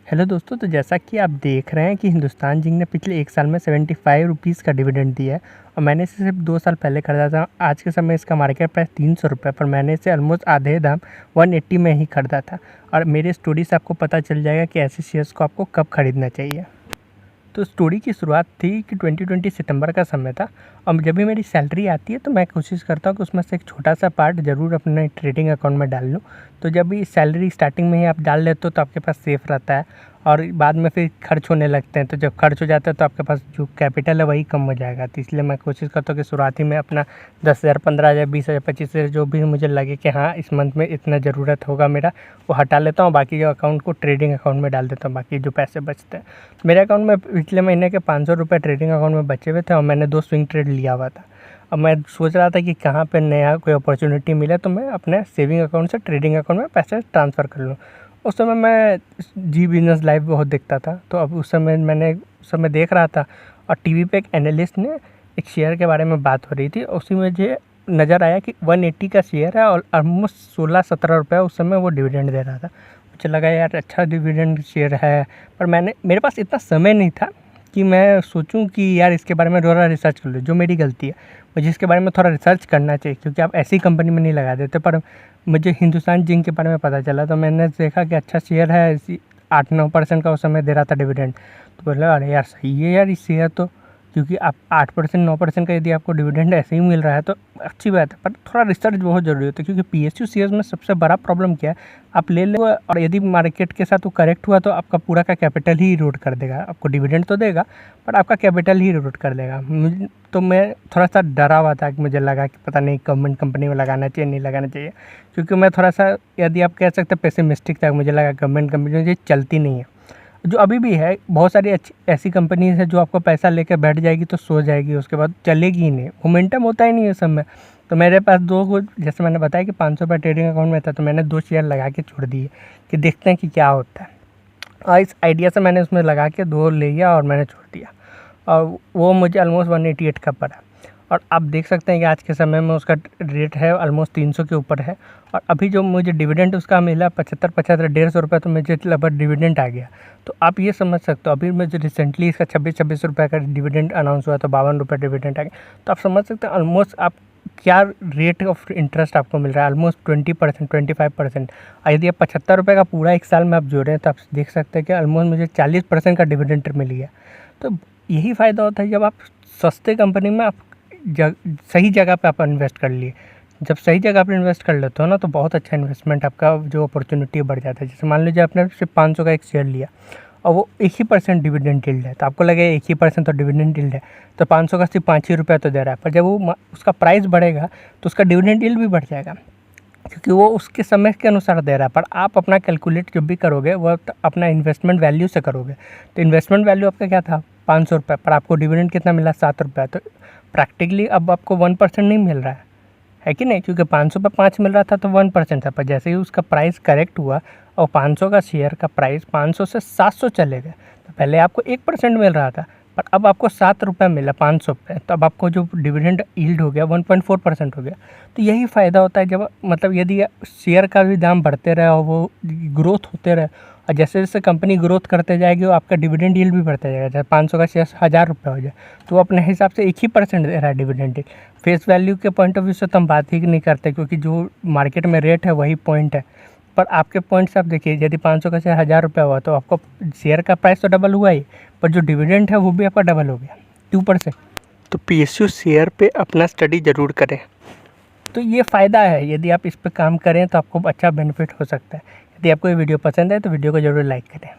Hello दोस्तों, तो जैसा कि आप देख रहे हैं कि हिंदुस्तान जिंक ने पिछले 1 साल में 75 रुपीज़ का डिविडेंड दिया है और मैंने इसे सिर्फ 2 साल पहले खरीदा था। आज के समय इसका मार्केट प्राइस 300 रुपये, पर मैंने इसे ऑलमोस्ट आधे दाम 180 में ही खरीदा था। और मेरी स्टोरी से आपको पता चल जाएगा कि ऐसे शेयर्स को आपको कब खरीदना चाहिए। तो स्टोरी की शुरुआत थी कि 2020 सितंबर का समय था और जब भी मेरी सैलरी आती है तो मैं कोशिश करता हूँ कि उसमें से एक छोटा सा पार्ट ज़रूर अपने ट्रेडिंग अकाउंट में डाल लूँ। तो जब भी सैलरी स्टार्टिंग में ही आप डाल लेते हो तो आपके पास सेफ रहता है और बाद में फिर खर्च होने लगते हैं। तो जब खर्च हो जाता है तो आपके पास जो कैपिटल है वही कम हो जाएगा। तो इसलिए मैं कोशिश करता हूँ कि शुरुआती में अपना 10,000, 15,000, 20,000, 25,000 जो भी मुझे लगे कि हाँ इस मंथ में इतना ज़रूरत होगा मेरा, वो हटा लेता हूँ। बाकी जो अकाउंट को ट्रेडिंग अकाउंट में डाल देता हूँ, बाकी जो पैसे बचते हैं। तो मेरे अकाउंट में पिछले महीने के 500 रुपये ट्रेडिंग अकाउंट में बचे हुए थे और मैंने 2 स्विंग ट्रेड लिया हुआ था। अब मैं सोच रहा था कि कहाँ पे नया कोई अपॉर्चुनिटी मिले तो मैं अपने सेविंग अकाउंट से ट्रेडिंग अकाउंट में पैसे ट्रांसफ़र कर लूँ। उस समय मैं जी बिज़नेस लाइव बहुत देखता था, तो अब उस समय देख रहा था और टीवी पे एक एनालिस्ट ने एक शेयर के बारे में बात हो रही थी। उसी में मुझे नज़र आया कि 180 का शेयर है और ऑलमोस्ट 16-17 रुपये उस समय वो डिविडेंड दे रहा था। मुझे लगा यार अच्छा डिविडेंड शेयर है, पर मेरे पास इतना समय नहीं था कि मैं सोचूं कि यार इसके बारे में थोड़ा रिसर्च कर लूँ। जो मेरी गलती है, मुझे इसके बारे में थोड़ा रिसर्च करना चाहिए क्योंकि आप ऐसी कंपनी में नहीं लगा देते। पर मुझे हिंदुस्तान जिंक के बारे में पता चला तो मैंने देखा कि अच्छा शेयर है, इसी 8-9% का उस समय दे रहा था डिविडेंड। तो बोला अरे यार सही है यार, इस शेयर तो, क्योंकि आप 8% 9% का यदि आपको डिविडेंड ऐसे ही मिल रहा है तो अच्छी बात है। पर थोड़ा रिसर्च बहुत ज़रूरी होता है क्योंकि पीएसयू शेयर्स में सबसे बड़ा प्रॉब्लम क्या है, आप ले लो और यदि मार्केट के साथ वो करेक्ट हुआ तो आपका पूरा का कैपिटल ही इरोड कर देगा। आपको डिविडेंड तो देगा पर आपका कैपिटल ही इरोड कर देगा। तो मैं थोड़ा सा डरा हुआ था कि मुझे लगा कि पता नहीं गवर्नमेंट कंपनी में लगाना चाहिए नहीं लगाना चाहिए, क्योंकि मैं थोड़ा सा, यदि आप कह सकते हैं, पेसिमिस्टिक था। मुझे लगा गवर्नमेंट कंपनी ये चलती नहीं है, जो अभी भी है। बहुत सारी ऐसी कंपनीज है जो आपको पैसा लेकर बैठ जाएगी तो सो जाएगी, उसके बाद चलेगी ही नहीं, मोमेंटम होता ही नहीं है सब में। तो मेरे पास जैसे मैंने बताया कि 500 रुपये ट्रेडिंग अकाउंट में था, तो मैंने 2 शेयर लगा के छोड़ दिए कि देखते हैं कि क्या होता है। और इस आइडिया से मैंने उसमें लगा के 2 ले लिया और मैंने छोड़ दिया और वो मुझे ऑलमोस्ट 188 का पड़ा। और आप देख सकते हैं कि आज के समय में उसका रेट है ऑलमोस्ट 300 के ऊपर है। और अभी जो मुझे डिविडेंड उसका मिला 75-75, 150 रुपये, तो मुझे लगभग डिविडेंड आ गया। तो आप ये समझ सकते हो, अभी मुझे रिसेंटली इसका 26-26 रुपये का डिविडेंड अनाउंस हुआ, तो 52 रुपये डिविडेंड आ गया। तो आप समझ सकते हैं ऑलमोस्ट आप क्या रेट ऑफ इंटरेस्ट आपको मिल रहा है, ऑलमोस्ट 20%, 25%। यदि आप 75 रुपये का पूरा 1 साल में आप जोड़ें तो आप देख सकते हैं कि ऑलमोस्ट मुझे 40% का डिविडेंड मिल गया। तो यही फ़ायदा होता है जब आप सस्ते कंपनी में आप सही जगह पे आप इन्वेस्ट कर लिए। जब सही जगह पे इन्वेस्ट कर लेते हो ना, तो बहुत अच्छा इन्वेस्टमेंट, आपका जो अपॉर्चुनिटी बढ़ जाता है। जैसे मान लीजिए आपने सिर्फ 500 का एक शेयर लिया और वो 1% डिविडेंड यील्ड है, तो आपको लगे 1% तो डिविडेंड यील्ड है, तो 500 का सिर्फ 5 ही रुपये तो दे रहा है। पर जब वो उसका प्राइस बढ़ेगा तो उसका डिविडेंड यील्ड भी बढ़ जाएगा, क्योंकि वो उसके समय के अनुसार दे रहा है। पर आप अपना कैलकुलेट जब भी करोगे वो अपना इन्वेस्टमेंट वैल्यू से करोगे। तो इन्वेस्टमेंट वैल्यू आपका क्या था, 500 रुपये, पर आपको डिविडेंड कितना मिला, 7 रुपये। तो प्रैक्टिकली अब आपको 1% नहीं मिल रहा है कि नहीं, क्योंकि 500 पे 5 मिल रहा था तो 1% था। पर जैसे ही उसका प्राइस करेक्ट हुआ और 500 का शेयर का प्राइस 500 से 700 चले गए, तो पहले आपको 1% मिल रहा था, पर अब आपको 7 रुपये मिला 500 पे, तो अब आपको जो डिविडेंड यील्ड हो गया 1.4% हो गया। तो यही फ़ायदा होता है जब, मतलब यदि शेयर का भी दाम बढ़ते रहे और वो ग्रोथ होते रहे, और जैसे जैसे कंपनी ग्रोथ करते जाएगी वो आपका डिविडेंड यील्ड भी बढ़ता जाएगा। जैसे 500 का शेयर 1000 रुपये हो जाए तो वो अपने हिसाब से 1% दे रहा है डिविडेंड यील्ड। फेस वैल्यू के पॉइंट ऑफ व्यू से तो हम बात ही नहीं करते, क्योंकि जो मार्केट में रेट है वही पॉइंट है। पर आपके पॉइंट से आप देखिए, यदि 500 का शेयर 1000 रुपये हुआ तो आपको शेयर का प्राइस तो डबल हुआ ही, पर जो डिविडेंड है वो भी आपका डबल हो गया 2%। तो पीएसयू शेयर पे अपना स्टडी ज़रूर करें। तो ये फ़ायदा है, यदि आप इस पे काम करें तो आपको अच्छा बेनिफिट हो सकता है। यदि आपको ये वीडियो पसंद है तो वीडियो को ज़रूर लाइक करें।